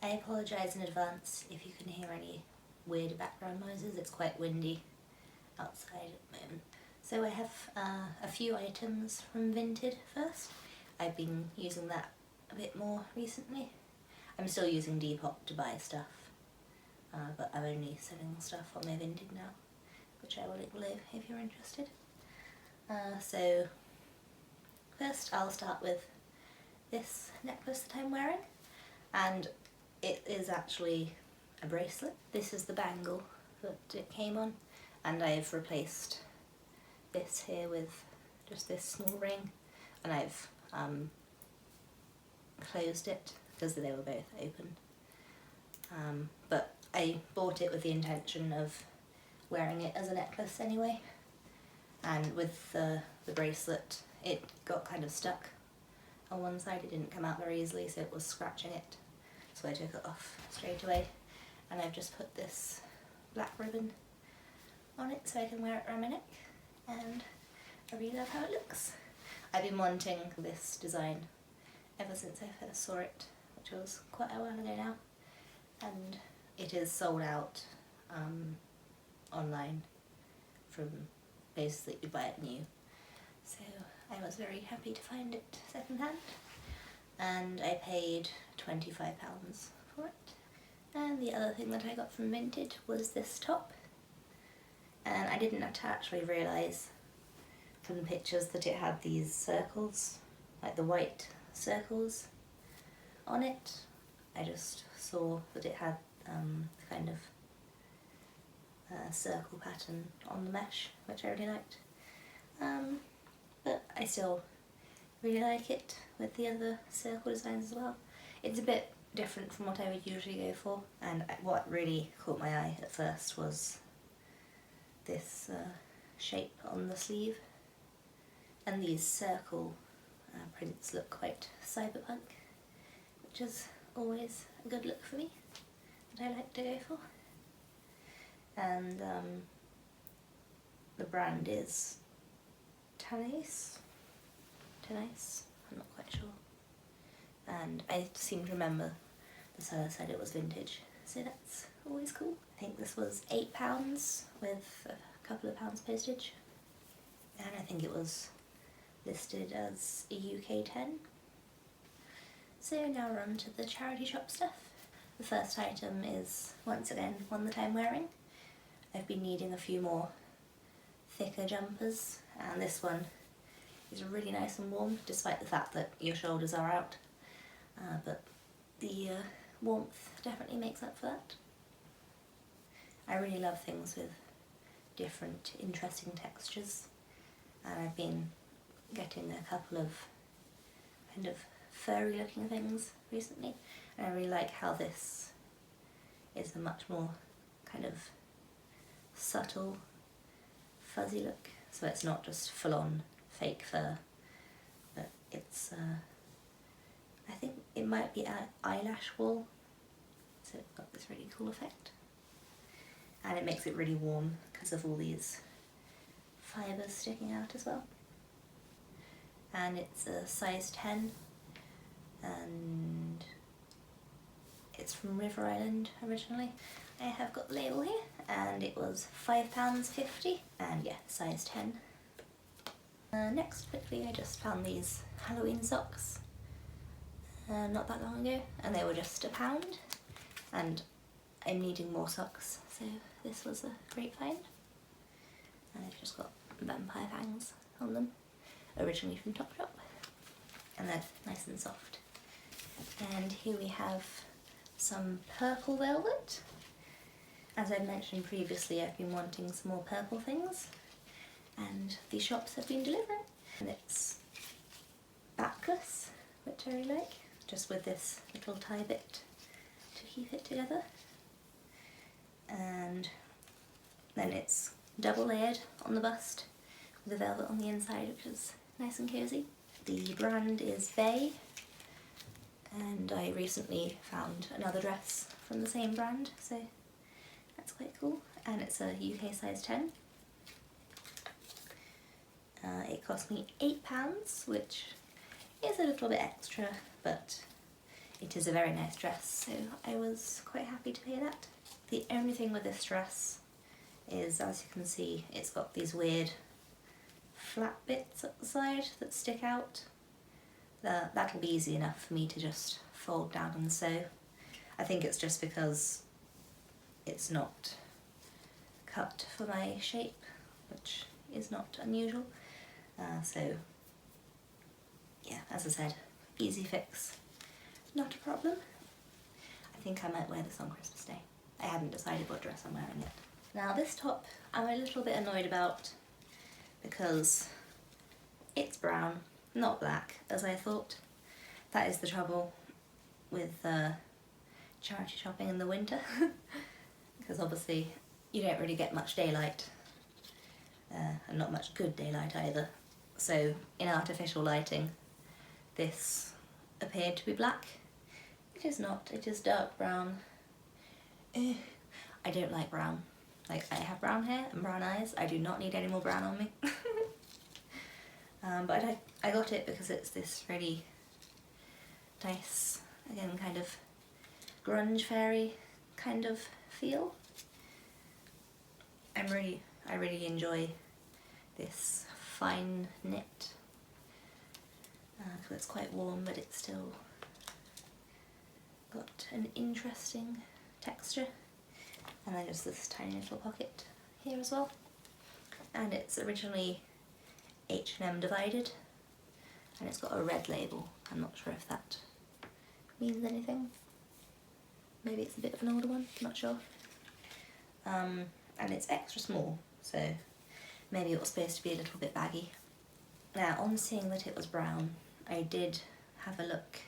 I apologise in advance if you can hear any weird background noises. It's quite windy outside at the moment. So I have a few items from Vinted first. I've been using that a bit more recently. I'm still using Depop to buy stuff, but I'm only selling stuff on my Vinted now, which I will link below if you're interested. So first I'll start with this necklace that I'm wearing, and it is actually a bracelet. This is the bangle that it came on, and I've replaced this here with just this small ring, and I've closed it because they were both open. But I bought it with the intention of wearing it as a necklace anyway, and with the bracelet it got kind of stuck on one side. It didn't come out very easily, so it was scratching it, so I took it off straight away, and I've just put this black ribbon on it so I can wear it around my neck, and I really love how it looks. I've been wanting this design ever since I first saw it, which was quite a while ago now, and it is sold out online from basically you buy it new. So I was very happy to find it second hand, and I paid £25 for it. And the other thing that I got from Vinted was this top, and I didn't actually realise from the pictures that it had these circles, like the white circles on it. I just saw that it had kind of a circle pattern on the mesh, which I really liked. But I still really like it with the other circle designs as well. It's a bit different from what I would usually go for, and what really caught my eye at first was this shape on the sleeve, and these circle prints look quite cyberpunk, which is always a good look for me, that I like to go for. And the brand is Tanais, I'm not quite sure, and I seem to remember the seller said it was vintage, so that's always cool. I think this was £8 with a couple of pounds postage, and I think it was listed as a UK 10. So now we're on to the charity shop stuff. The first item is once again one that I'm wearing. I've been needing a few more thicker jumpers, and this one is really nice and warm despite the fact that your shoulders are out, but the warmth definitely makes up for that. I really love things with different interesting textures, and I've been getting a couple of kind of furry looking things recently, and I really like how this is a much more kind of subtle fuzzy look, so it's not just full on fake fur, but it's I think it might be eyelash wool, so it's got this really cool effect, and it makes it really warm because of all these fibres sticking out as well. And it's a size 10, and it's from River Island originally. I have got the label here, and it was £5.50, and yeah, size 10. Next, quickly, I just found these Halloween socks not that long ago, and they were just £1, and I'm needing more socks, so this was a great find. And they've just got vampire fangs on them, originally from Topshop, and they're nice and soft. And here we have some purple velvet. As I mentioned previously, I've been wanting some more purple things, and these shops have been delivering. And it's backless, which I really like, just with this little tie bit to keep it together. And then it's double layered on the bust with the velvet on the inside, which is nice and cosy. The brand is Bay, and I recently found another dress from the same brand, so that's quite cool, and it's a UK size 10. It cost me £8, which is a little bit extra, but it it is a very nice dress, so I was quite happy to pay that. The only thing with this dress is, as you can see, it's got these weird flat bits at the side that stick out. That'll be easy enough for me to just fold down and sew. I think it's just because it's not cut for my shape, which is not unusual. So yeah, as I said, easy fix, not a problem. I think I might wear this on Christmas Day. I haven't decided what dress I'm wearing yet. Now this top I'm a little bit annoyed about because it's brown, not black, as I thought. That is the trouble with charity shopping in the winter, because obviously you don't really get much daylight, and not much good daylight either. So in artificial lighting, this appeared to be black. It is not, it is dark brown. I don't like brown. Like, I have brown hair and brown eyes. I do not need any more brown on me. But I got it because it's this really nice, again, kind of grunge fairy kind of feel. I really enjoy this fine knit. Because it's quite warm, but it's still got an interesting texture. And then just this tiny little pocket here as well. And it's originally H&M divided, and it's got a red label. I'm not sure if that means anything. Maybe it's a bit of an older one, not sure. And it's extra small, so maybe it was supposed to be a little bit baggy. Now, on seeing that it was brown, I did have a look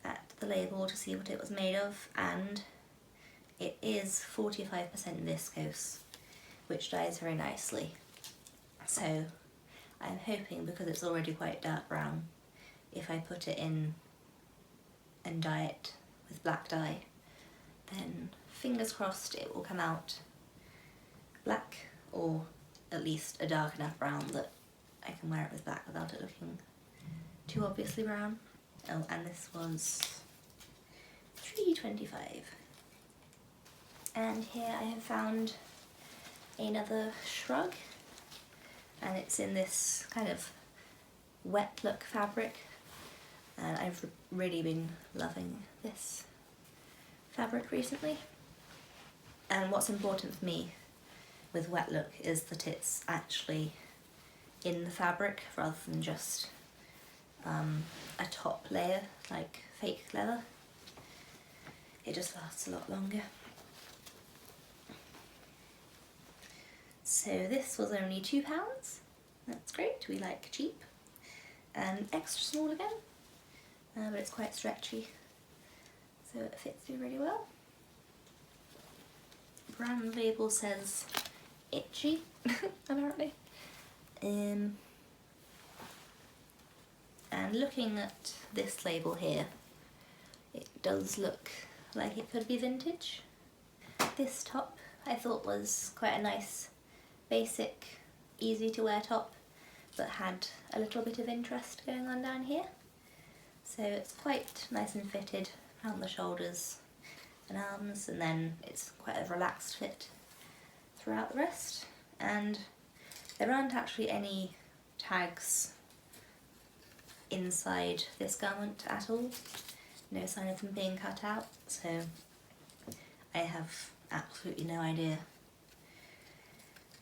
at the label to see what it was made of, and it is 45% viscose, which dyes very nicely. So I'm hoping, because it's already quite dark brown, if I put it in and dye it with black dye, then fingers crossed it will come out black, or at least a dark enough brown that I can wear it with black without it looking too obviously brown. Oh, and this was $3.25. And here I have found another shrug, and it's in this kind of wet look fabric, and I've really been loving this fabric recently. And what's important for me with wet look is that it's actually in the fabric rather than just a top layer like fake leather. It just lasts a lot longer. So this was only £2. That's great, we like cheap. And extra small again, but it's quite stretchy, so it fits me really well. Brand label says itchy, apparently. And looking at this label here, it does look like it could be vintage. This top I thought was quite a nice, basic, easy to wear top, but had a little bit of interest going on down here. So it's quite nice and fitted around the shoulders and arms, and then it's quite a relaxed fit throughout the rest. And there aren't actually any tags inside this garment at all. No sign of them being cut out, so I have absolutely no idea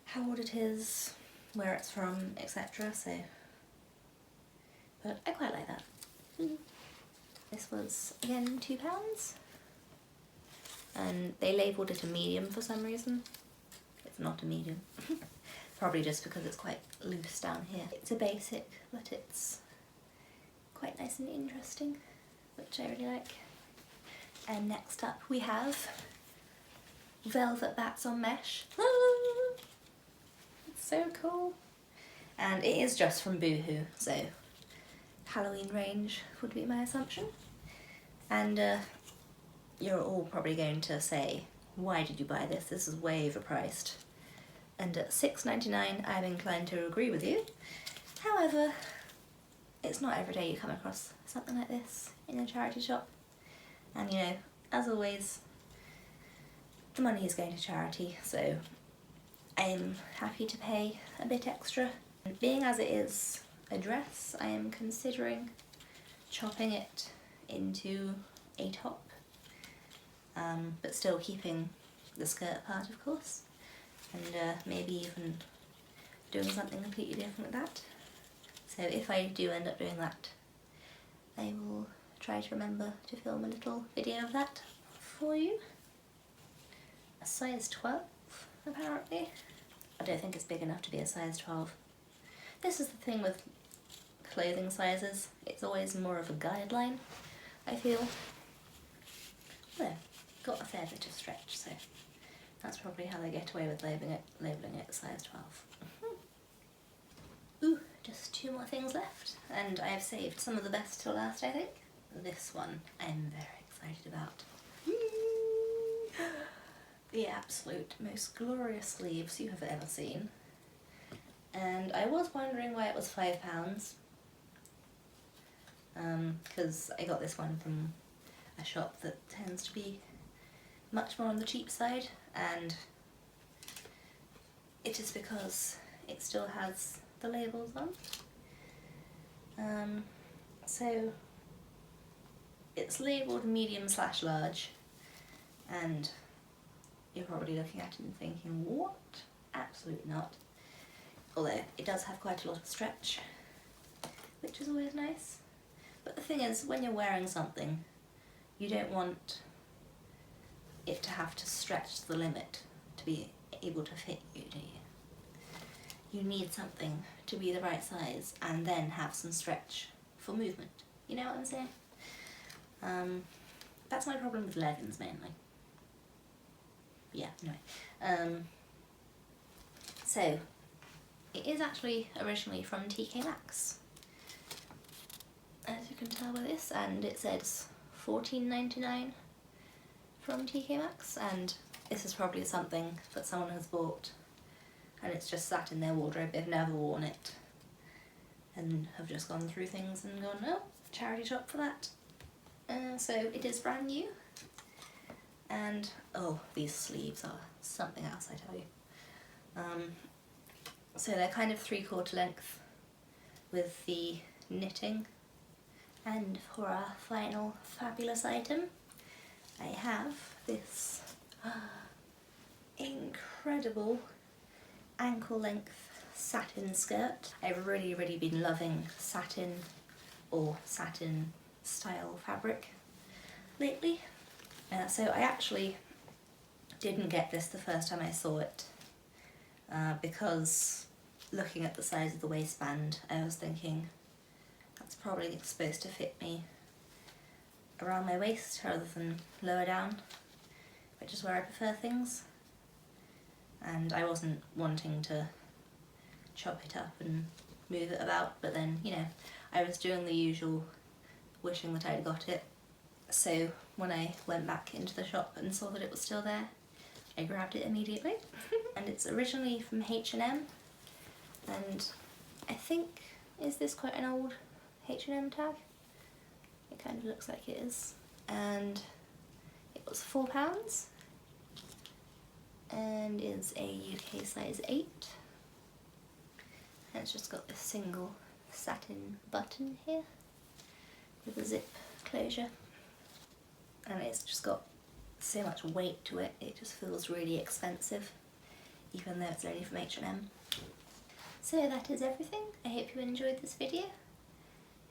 how old it is, where it's from, etc. So, but I quite like that. This was again £2, and they labelled it a medium for some reason. It's not a medium. Probably just because it's quite loose down here. It's a basic, but it's quite nice and interesting, which I really like. And next up we have velvet bats on mesh. It's so cool. And it is just from Boohoo, so Halloween range would be my assumption. And you're all probably going to say, why did you buy this? This is way overpriced. And at $6.99 I'm inclined to agree with you. However, it's not every day you come across something like this in a charity shop. And you know, as always, the money is going to charity, so I'm happy to pay a bit extra. Being as it is a dress, I am considering chopping it into a top, but still keeping the skirt part, of course, and maybe even doing something completely different with that. So if I do end up doing that, I will try to remember to film a little video of that for you. A size 12, apparently. I don't think it's big enough to be a size 12. This is the thing with clothing sizes, it's always more of a guideline, I feel. Well, got a fair bit of stretch, so that's probably how they get away with labelling it size 12. Ooh, just 2 more things left, and I have saved some of the best till last, I think. This one I'm very excited about. The absolute most glorious sleeves you have ever seen. And I was wondering why it was £5, because I got this one from a shop that tends to be much more on the cheap side, and it is because it still has the labels on. So it's labelled medium/large, and you're probably looking at it and thinking, what? Absolutely not. Although it does have quite a lot of stretch, which is always nice. But the thing is, when you're wearing something, you don't want it to have to stretch to the limit to be able to fit you, do you? You need something to be the right size and then have some stretch for movement. You know what I'm saying? That's my problem with leggings mainly. Yeah, anyway. So, it is actually originally from TK Maxx, as you can tell by this, and it says $14.99 from TK Maxx, and this is probably something that someone has bought and it's just sat in their wardrobe, they've never worn it, and have just gone through things and gone, oh, charity shop for that. So it is brand new, and oh, these sleeves are something else, I tell you. So they're kind of 3/4 length with the knitting, and for our final fabulous item, I have this incredible ankle length satin skirt. I've really been loving satin or satin style fabric lately. So I actually didn't get this the first time I saw it, because looking at the size of the waistband, I was thinking that's probably supposed to fit me around my waist rather than lower down, which is where I prefer things. And I wasn't wanting to chop it up and move it about, but then, you know, I was doing the usual wishing that I'd got it. So when I went back into the shop and saw that it was still there, I grabbed it immediately. And it's originally from H&M, and I think, is this quite an old H&M tag? It kind of looks like it is. And it was £4, and is a UK size 8. And it's just got this single satin button here with a zip closure, and it's just got so much weight to it, it just feels really expensive, even though it's only from H&M. So that is everything. I hope you enjoyed this video.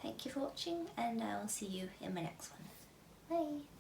Thank you for watching, and I'll see you in my next one. Bye!